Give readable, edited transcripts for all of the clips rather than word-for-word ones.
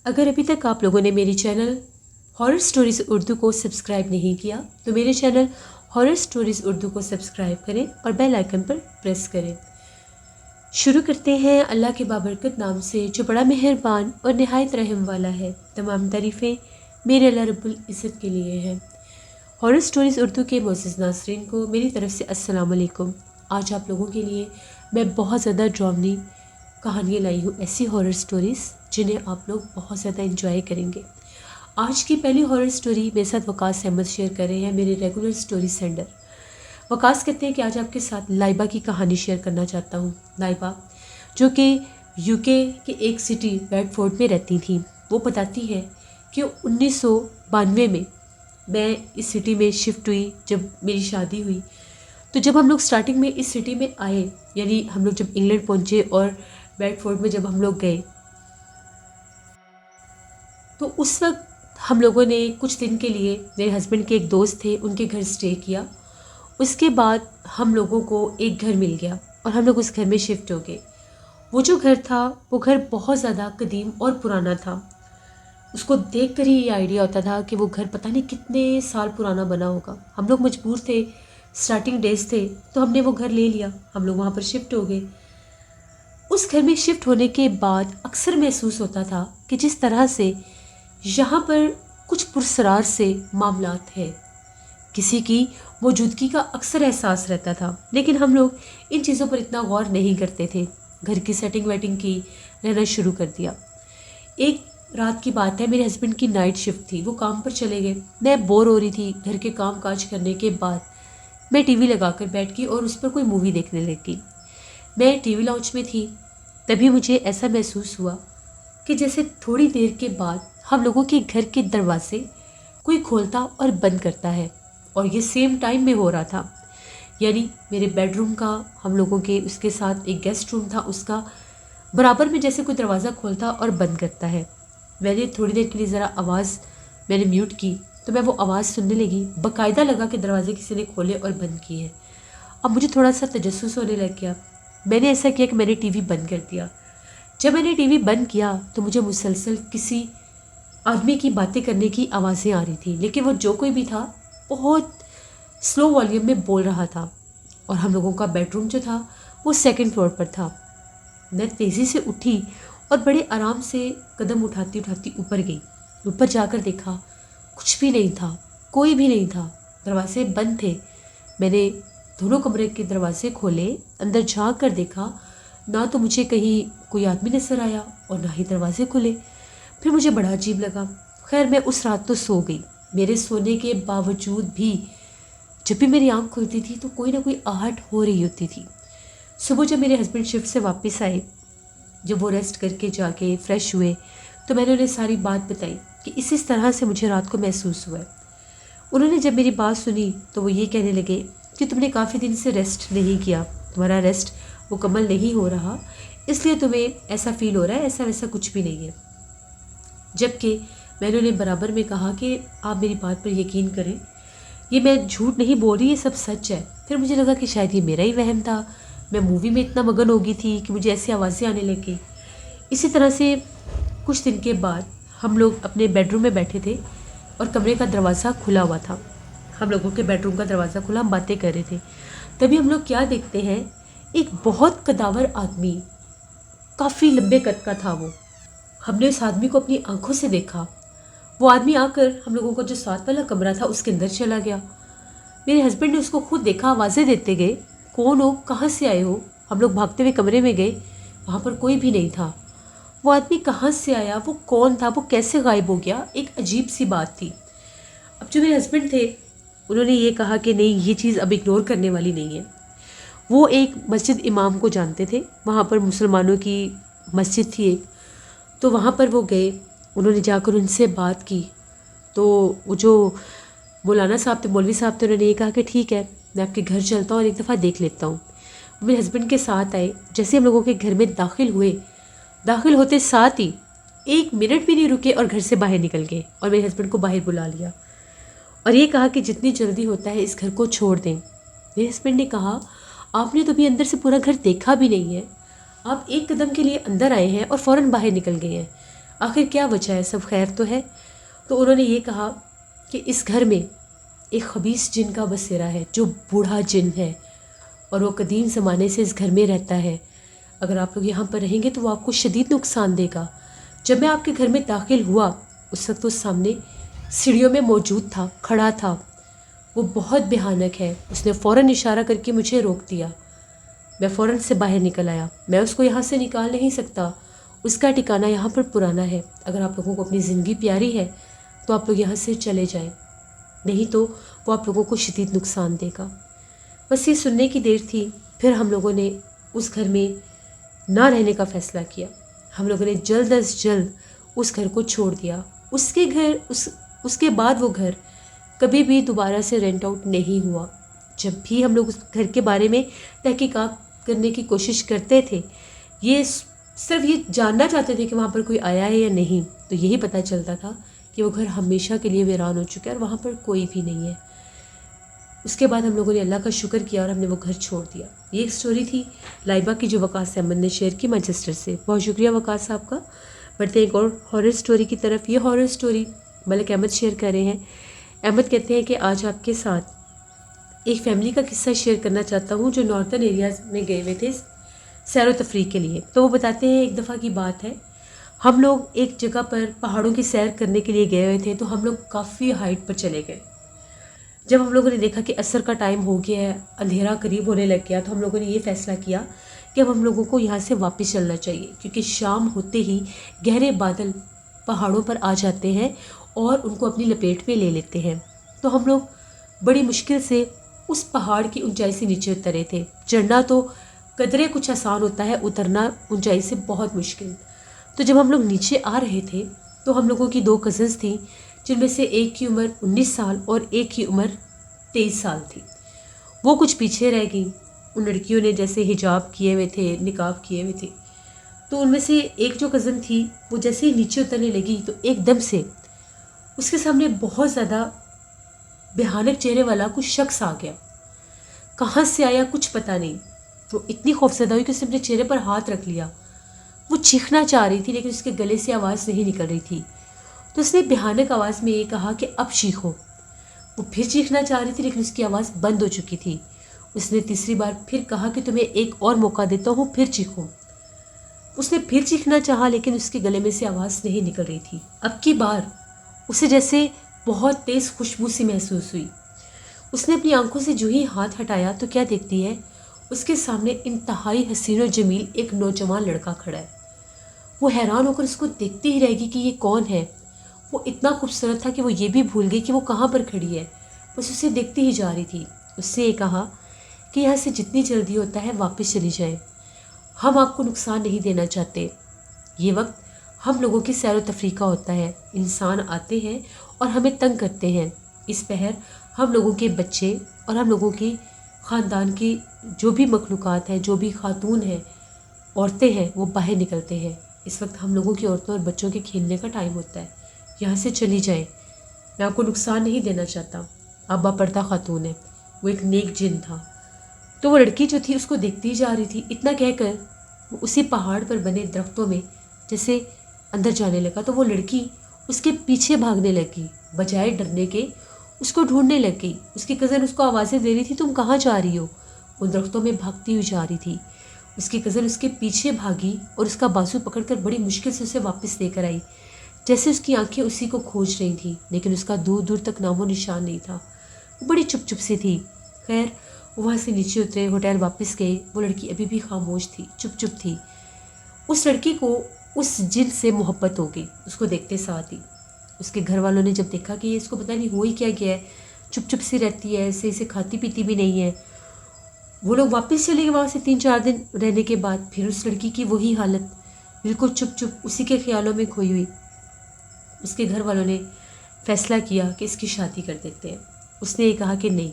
اگر ابھی تک آپ لوگوں نے میری چینل ہارر سٹوریز اردو کو سبسکرائب نہیں کیا تو میرے چینل ہارر سٹوریز اردو کو سبسکرائب کریں اور بیل آئکن پر پریس کریں۔ شروع کرتے ہیں اللہ کے بابرکت نام سے جو بڑا مہربان اور نہایت رحم والا ہے۔ تمام تعریفیں میرے اللہ رب العزت کے لیے ہیں۔ ہارر سٹوریز اردو کے معزز ناظرین کو میری طرف سے السلام علیکم۔ آج آپ لوگوں کے لیے میں بہت زیادہ ڈراؤنی کہانیاں لائی ہوں، ایسی ہارر سٹوریز جنہیں آپ لوگ بہت زیادہ انجوائے کریں گے۔ آج کی پہلی ہارر سٹوری میرے ساتھ وقاص احمد شیئر کر رہے ہیں، میرے ریگولر سٹوری سینڈر۔ وقاص کہتے ہیں کہ آج آپ کے ساتھ لائبہ کی کہانی شیئر کرنا چاہتا ہوں۔ لائبہ جو کہ یو کے ایک سٹی بیڈ فورڈ میں رہتی تھیں، وہ بتاتی ہے کہ 1992 میں میں اس سٹی میں شفٹ ہوئی۔ جب میری شادی ہوئی تو جب ہم لوگ سٹارٹنگ میں اس سٹی میں آئے، یعنی ہم لوگ جب انگلینڈ پہنچے اور بیڈ فورڈ میں جب ہم لوگ گئے تو اس وقت ہم لوگوں نے کچھ دن کے لیے میرے ہسبینڈ کے ایک دوست تھے ان کے گھر سٹے کیا۔ اس کے بعد ہم لوگوں کو ایک گھر مل گیا اور ہم لوگ اس گھر میں شفٹ ہو گئے۔ وہ جو گھر تھا وہ گھر بہت زیادہ قدیم اور پرانا تھا۔ اس کو دیکھ کر ہی یہ آئیڈیا ہوتا تھا کہ وہ گھر پتہ نہیں کتنے سال پرانا بنا ہوگا۔ ہم لوگ مجبور تھے، سٹارٹنگ ڈیز تھے تو ہم نے وہ گھر لے لیا، ہم لوگ وہاں پر شفٹ ہو گئے۔ اس گھر میں شفٹ ہونے کے بعد اکثر محسوس ہوتا تھا کہ جس طرح سے یہاں پر کچھ پرسرار سے معاملات ہیں، کسی کی موجودگی کا اکثر احساس رہتا تھا، لیکن ہم لوگ ان چیزوں پر اتنا غور نہیں کرتے تھے۔ گھر کی سیٹنگ ویٹنگ کی رہنا شروع کر دیا۔ ایک رات کی بات ہے، میرے ہسبینڈ کی نائٹ شفٹ تھی، وہ کام پر چلے گئے۔ میں بور ہو رہی تھی گھر کے کام کاج کرنے کے بعد۔ میں ٹی وی لگا کر بیٹھ گئی اور اس پر کوئی مووی دیکھنے لگی۔ میں ٹی وی لاؤنج میں تھی، تبھی مجھے ایسا محسوس ہوا کہ جیسے تھوڑی دیر کے بعد ہم لوگوں کے گھر کے دروازے کوئی کھولتا اور بند کرتا ہے، اور یہ سیم ٹائم میں ہو رہا تھا۔ یعنی میرے بیڈ روم کا، ہم لوگوں کے اس کے ساتھ ایک گیسٹ روم تھا، اس کا برابر میں جیسے کوئی دروازہ کھولتا اور بند کرتا ہے۔ میں نے تھوڑی دیر کے لیے ذرا آواز میں نے میوٹ کی تو میں وہ آواز سننے لگی، باقاعدہ لگا کہ دروازے کسی نے کھولے اور بند کیے ہیں۔ اب مجھے تھوڑا سا تجسس ہونے لگ گیا۔ میں نے ایسا کیا کہ میں نے ٹی وی بند کر دیا۔ جب میں نے ٹی وی بند کیا تو مجھے مسلسل کسی آدمی کی باتیں کرنے کی آوازیں آ رہی تھیں، لیکن وہ جو کوئی بھی تھا بہت سلو والیوم میں بول رہا تھا، اور ہم لوگوں کا بیڈ روم جو تھا وہ سیکنڈ فلور پر تھا۔ میں تیزی سے اٹھی اور بڑے آرام سے قدم اٹھاتی اٹھاتی اوپر گئی۔ اوپر جا کر دیکھا کچھ بھی نہیں تھا، کوئی بھی نہیں تھا، دروازے بند تھے۔ میں نے دونوں کمرے کے دروازے کھولے، اندر جھانک کر دیکھا، نہ تو مجھے کہیں کوئی آدمی نظر آیا اور نہ ہی دروازے کھلے۔ پھر مجھے بڑا عجیب لگا۔ خیر میں اس رات تو سو گئی۔ میرے سونے کے باوجود بھی جب بھی میری آنکھ کھلتی تھی تو کوئی نہ کوئی آہٹ ہو رہی ہوتی تھی۔ صبح جب میرے ہسبینڈ شفٹ سے واپس آئے، جب وہ ریسٹ کر کے جا کے فریش ہوئے تو میں نے انہیں ساری بات بتائی کہ اس طرح سے مجھے رات کو محسوس ہوا ہے۔ انہوں نے جب میری بات سنی تو وہ یہ کہنے لگے کہ تم نے کافی دن سے ریسٹ نہیں کیا، تمہارا ریسٹ مکمل نہیں ہو رہا، اس لیے تمہیں ایسا فیل ہو رہا ہے، ایسا ویسا کچھ بھی نہیں ہے۔ جبکہ میں نے انہیں برابر میں کہا کہ آپ میری بات پر یقین کریں، یہ میں جھوٹ نہیں بول رہی، یہ سب سچ ہے۔ پھر مجھے لگا کہ شاید یہ میرا ہی وہم تھا، میں مووی میں اتنا مگن ہو گئی تھی کہ مجھے ایسی آوازیں آنے لگیں۔ اسی طرح سے کچھ دن کے بعد ہم لوگ اپنے بیڈ روم میں بیٹھے تھے اور کمرے کا دروازہ کھلا ہوا تھا، ہم لوگوں کے بیڈ روم کا دروازہ کھلا، ہم باتیں کر رہے تھے۔ تبھی ہم لوگ کیا دیکھتے ہیں، ایک بہت قداور آدمی، کافی لمبے قد کا تھا وہ۔ ہم نے اس آدمی کو اپنی آنکھوں سے دیکھا۔ وہ آدمی آ کر ہم لوگوں کا جو ساتھ والا کمرہ تھا اس کے اندر چلا گیا۔ میرے ہسبینڈ نے اس کو خود دیکھا، آوازیں دیتے گئے، کون ہو، کہاں سے آئے ہو؟ ہم لوگ بھاگتے ہوئے کمرے میں گئے، وہاں پر کوئی بھی نہیں تھا۔ وہ آدمی کہاں سے آیا، وہ کون تھا، وہ کیسے غائب ہو گیا، ایک عجیب سی بات تھی۔ اب جو میرے ہسبینڈ تھے انہوں نے یہ کہا کہ نہیں، یہ چیز اب اگنور کرنے والی نہیں ہے۔ وہ ایک مسجد امام کو جانتے تھے، وہاں پر مسلمانوں کی مسجد تھی ایک، تو وہاں پر وہ گئے، انہوں نے جا کر ان سے بات کی۔ تو وہ جو مولانا صاحب تھے، مولوی صاحب تھے، انہوں نے یہ کہا کہ ٹھیک ہے میں آپ کے گھر چلتا ہوں اور ایک دفعہ دیکھ لیتا ہوں۔ میرے ہسبینڈ کے ساتھ آئے، جیسے ہم لوگوں کے گھر میں داخل ہوئے، داخل ہوتے ساتھ ہی 1 منٹ بھی نہیں رکے اور گھر سے باہر نکل گئے اور میرے ہسبینڈ کو باہر بلا لیا اور یہ کہا کہ جتنی جلدی ہوتا ہے اس گھر کو چھوڑ دیں۔ میرے ہسبینڈ نے کہا آپ نے تو بھی اندر سے پورا گھر دیکھا بھی نہیں ہے، آپ ایک قدم کے لیے اندر آئے ہیں اور فوراً باہر نکل گئے ہیں، آخر کیا وجہ ہے، سب خیر تو ہے؟ تو انہوں نے یہ کہا کہ اس گھر میں ایک خبیث جن کا بسیرا ہے، جو بوڑھا جن ہے، اور وہ قدیم زمانے سے اس گھر میں رہتا ہے. اگر آپ لوگ یہاں پر رہیں گے تو وہ آپ کو شدید نقصان دے گا. جب میں آپ کے گھر میں داخل ہوا اس وقت وہ سامنے سیڑھیوں میں موجود تھا، کھڑا تھا. وہ بہت بھیانک ہے. اس نے فوراً اشارہ کر کے مجھے روک دیا. میں فوراً سے باہر نکل آیا. میں اس کو یہاں سے نکال نہیں سکتا. اس کا ٹھکانہ یہاں پر پرانا ہے. اگر آپ لوگوں کو اپنی زندگی پیاری ہے تو آپ لوگ یہاں سے چلے جائیں، نہیں تو وہ آپ لوگوں کو شدید نقصان دے گا. بس یہ سننے کی دیر تھی. پھر ہم لوگوں نے اس گھر میں نہ رہنے کا فیصلہ کیا. ہم لوگوں نے جلد از جلد اس گھر کو چھوڑ دیا. اس کے بعد وہ گھر کبھی بھی دوبارہ سے رینٹ آؤٹ نہیں ہوا. جب بھی ہم لوگ اس گھر کے بارے میں تحقیقات کرنے کی کوشش کرتے تھے، یہ صرف یہ جاننا چاہتے تھے کہ وہاں پر کوئی آیا ہے یا نہیں، تو یہی پتہ چلتا تھا کہ وہ گھر ہمیشہ کے لیے ویران ہو چکا ہے اور وہاں پر کوئی بھی نہیں ہے. اس کے بعد ہم لوگوں نے اللہ کا شکر کیا اور ہم نے وہ گھر چھوڑ دیا. یہ ایک سٹوری تھی لائبہ کی جو وقاص احمد نے شیئر کی مانچسٹر سے. بہت شکریہ وقاص صاحب کا. بڑھتے ہیں ایک اور ہارر سٹوری کی طرف. یہ horror story Malik Ahmad share کر رہے ہیں. احمد کہتے ہیں کہ آج آپ کے ساتھ ایک فیملی کا قصہ شیئر کرنا چاہتا ہوں جو نارتھن ایریاز میں گئے ہوئے تھے سیر و تفریح کے لیے. تو وہ بتاتے ہیں ایک دفعہ کی بات ہے، ہم لوگ ایک جگہ پر پہاڑوں کی سیر کرنے کے لیے گئے ہوئے تھے. تو ہم لوگ کافی ہائٹ پر چلے گئے. جب ہم لوگوں نے دیکھا کہ عصر کا ٹائم ہو گیا ہے، اندھیرا قریب ہونے لگ گیا، تو ہم لوگوں نے یہ فیصلہ کیا کہ اب ہم لوگوں کو یہاں سے واپس چلنا چاہیے، کیونکہ شام ہوتے ہی گہرے بادل پہاڑوں پر آ جاتے ہیں اور ان کو اپنی لپیٹ میں لے لیتے ہیں. تو ہم لوگ بڑی مشکل سے اس پہاڑ کی اونچائی سے نیچے اترے تھے. چڑھنا تو قدرے کچھ آسان ہوتا ہے، اترنا اونچائی سے بہت مشکل. تو جب ہم لوگ نیچے آ رہے تھے تو ہم لوگوں کی 2 کزنس تھیں، جن میں سے ایک کی عمر 19 سال اور ایک کی عمر 23 سال تھی. وہ کچھ پیچھے رہ گئیں. ان لڑکیوں نے جیسے حجاب کیے ہوئے تھے، نقاب کیے ہوئے تھے. تو ان میں سے ایک جو کزن تھی وہ جیسے ہی نیچے اترنے لگی تو ایک دم سے اس کے سامنے بہت زیادہ بھیانک چہرے والا کچھ شخص آ گیا. کہاں سے آیا کچھ پتہ نہیں. وہ اتنی خوفزدہ ہوئی کہ اس نے اپنے چہرے پر ہاتھ رکھ لیا. وہ چیخنا چاہ رہی تھی لیکن اس کے گلے سے آواز نہیں نکل رہی تھی. تو اس نے بھیانک آواز میں یہ کہا کہ اب چیخو. وہ پھر چیخنا چاہ رہی تھی لیکن اس کی آواز بند ہو چکی تھی. اس نے تیسری بار پھر کہا کہ تمہیں ایک اور موقع دیتا ہوں، پھر چیخو. اس نے پھر چیخنا چاہا لیکن اس کے گلے میں سے آواز نہیں نکل رہی تھی. اب کی بار اسے جیسے بہت تیز خوشبو سی محسوس ہوئی. اس نے اپنی آنکھوں سے جو ہی ہاتھ ہٹایا تو کیا دیکھتی ہے، اس کے سامنے انتہائی حسین و جمیل ایک نوجوان لڑکا کھڑا ہے. وہ حیران ہو کر اس کو دیکھتی ہی رہ گئی کہ یہ کون ہے. وہ اتنا خوبصورت تھا کہ وہ یہ بھی بھول گئی کہ وہ کہاں پر کھڑی ہے، بس اسے دیکھتی ہی جا رہی تھی. اس سے یہ کہا کہ یہاں سے جتنی جلدی ہوتا ہے واپس چلی جائیں، ہم آپ کو نقصان نہیں دینا چاہتے. یہ وقت ہم لوگوں کی سیر و تفریح کا ہوتا ہے. انسان آتے ہیں اور ہمیں تنگ کرتے ہیں. اس پہر ہم لوگوں کے بچے اور ہم لوگوں کی خاندان کی جو بھی مخلوقات ہیں، جو بھی خاتون ہیں، عورتیں ہیں، وہ باہر نکلتے ہیں. اس وقت ہم لوگوں کی عورتوں اور بچوں کے کھیلنے کا ٹائم ہوتا ہے. یہاں سے چلی جائیں، میں آپ کو نقصان نہیں دینا چاہتا. آپ باپردہ خاتون ہے. وہ ایک نیک جن تھا. تو وہ لڑکی جو تھی اس کو دیکھتی جا رہی تھی. اتنا کہہ کر وہ اسی پہاڑ پر بنے درختوں میں جیسے اندر جانے لگا. تو وہ لڑکی اس کے پیچھے بھاگنے لگی، بجائے ڈرنے کے اس کو ڈھونڈنے لگ گئی. اس کی کزن اس کو آوازیں دے رہی تھی، تم کہاں جا رہی ہو؟ وہ درختوں میں بھاگتی ہوئی جا رہی تھی. اس کی کزن اس کے پیچھے بھاگی اور اس کا بازو پکڑ کر بڑی مشکل سے اسے واپس لے کر آئی. جیسے اس کی آنکھیں اسی کو کھوج رہی تھیں لیکن اس کا دور دور تک نام و نشان نہیں تھا. وہ بڑی چپ چپ سی تھی. خیر وہ وہاں سے نیچے اترے، ہوٹل واپس گئے. وہ لڑکی ابھی بھی خاموش تھی، چپ چپ تھی. اس لڑکی کو اس جن سے محبت ہو گئی اس کو دیکھتے ساتھ ہی. اس کے گھر والوں نے جب دیکھا کہ یہ اس کو پتہ نہیں ہو ہی کیا گیا ہے، چپ چپ سی رہتی ہے، ایسے اسے کھاتی پیتی بھی نہیں ہے. وہ لوگ واپس چلے گئے وہاں سے 3-4 دن رہنے کے بعد. پھر اس لڑکی کی وہی حالت، بالکل چپ چپ اسی کے خیالوں میں کھوئی ہوئی. اس کے گھر والوں نے فیصلہ کیا کہ اس کی شادی کر دیتے ہیں. اس نے یہ کہا کہ نہیں،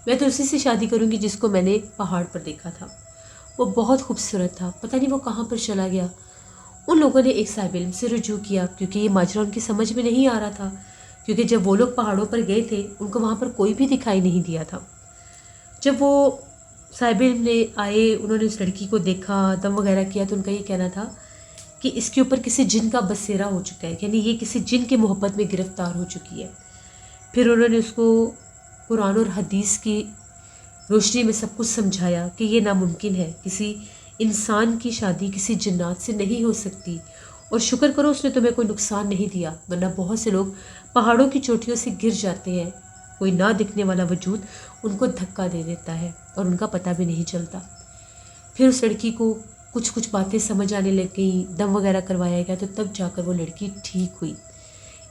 میں تو اسی سے شادی کروں گی جس کو میں نے پہاڑ پر دیکھا تھا. وہ بہت خوبصورت تھا، پتہ نہیں وہ کہاں پر چلا گیا. ان لوگوں نے ایک صاحب علم سے رجوع کیا کیونکہ یہ ماجرا ان کی سمجھ میں نہیں آ رہا تھا، کیونکہ جب وہ لوگ پہاڑوں پر گئے تھے ان کو وہاں پر کوئی بھی دکھائی نہیں دیا تھا. جب وہ صاحب علم نے آئے، انہوں نے اس لڑکی کو دیکھا، دم وغیرہ کیا، تو ان کا یہ کہنا تھا کہ اس کے اوپر کسی جن کا بسیرا ہو چکا ہے، یعنی یہ کسی جن کے محبت میں گرفتار ہو چکی ہے۔ پھر انہوں نے اس کو قرآن اور حدیث کی روشنی میں سب کچھ سمجھایا کہ یہ ناممکن ہے، کسی انسان کی شادی کسی جنات سے نہیں ہو سکتی، اور شکر کرو اس نے تمہیں کوئی نقصان نہیں دیا، ورنہ بہت سے لوگ پہاڑوں کی چوٹیوں سے گر جاتے ہیں، کوئی نہ دکھنے والا وجود ان کو دھکا دے دیتا ہے اور ان کا پتہ بھی نہیں چلتا۔ پھر اس لڑکی کو کچھ باتیں سمجھ آنے لگ گئیں، دم وغیرہ کروایا گیا، تو تب جا کر وہ لڑکی ٹھیک ہوئی۔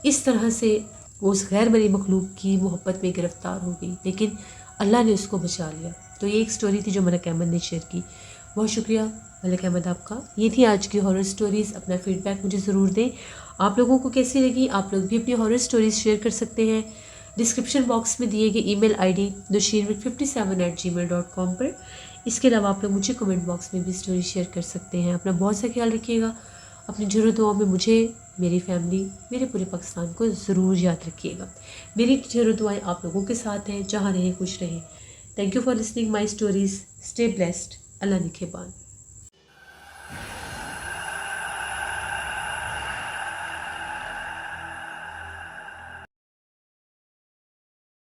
اس طرح سے وہ اس غیر مرئی مخلوق کی محبت میں گرفتار ہو گئی، لیکن اللہ نے اس کو بچا لیا۔ تو یہ ایک سٹوری تھی جو ملک احمد نے شیئر کی۔ بہت شکریہ ملک احمد آپ کا۔ یہ تھی آج کی ہارر سٹوریز۔ اپنا فیڈ بیک مجھے ضرور دیں، آپ لوگوں کو کیسی لگی۔ آپ لوگ بھی اپنی ہارر سٹوریز شیئر کر سکتے ہیں ڈسکرپشن باکس میں دیے گئے ای میل آئی ڈی nusheen57@gmail.com پر۔ اس کے علاوہ آپ لوگ مجھے کمنٹ باکس میں بھی سٹوری شیئر کر سکتے ہیں۔ اپنا بہت سا خیال رکھیے گا، اپنی ضرور دعاؤں میں مجھے، میری فیملی، میرے پورے پاکستان کو ضرور یاد رکھیے گا۔ میری ضرور دعائیں آپ لوگوں کے ساتھ ہیں، جہاں رہیں خوش رہیں۔ Thank you for listening my stories. Stay blessed. اللہ نگہبان۔